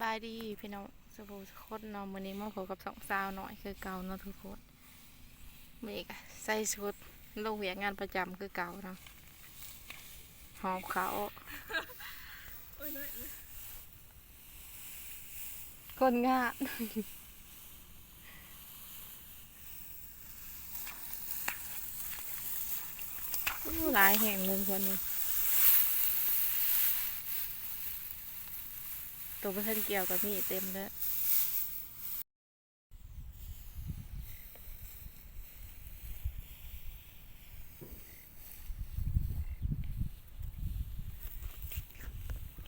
บายดีพี่น้องสบู่สคนเนาะมื้อนี้มาพบกับสองสาวหน่อยคือเก่าเนาะทุกคนมื้อนี้ก็ใส่ชุดลงเวียกงานประจำคือเก่าเนาะหอบเขาคนงานหลายแห่งเลยคนนี้ตัวประทันเกี่ยวกับมีเต็มเลย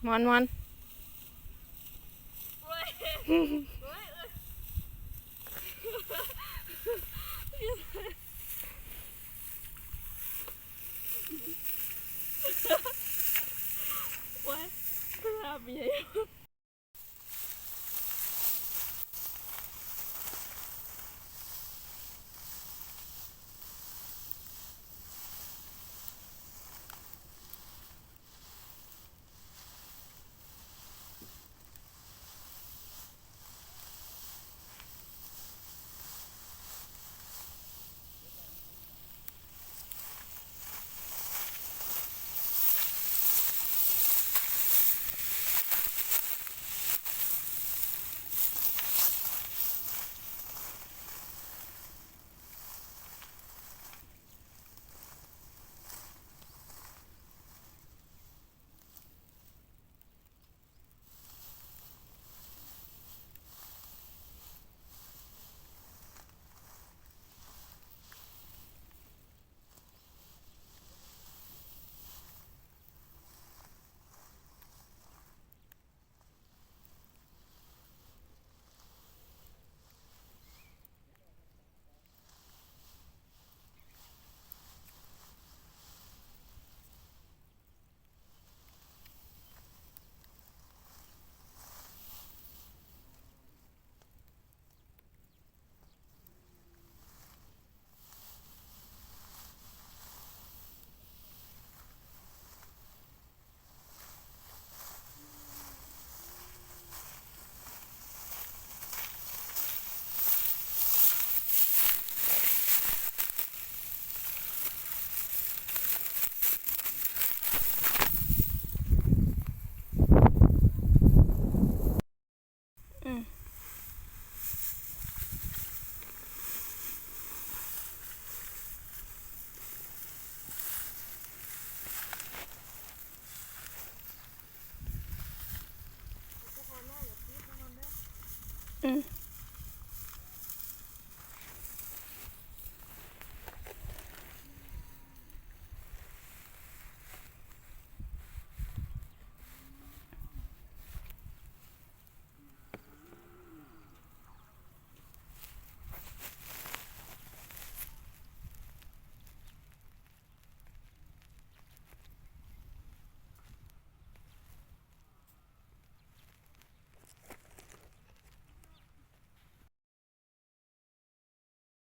มอนว้ายภาพใหญ่อืม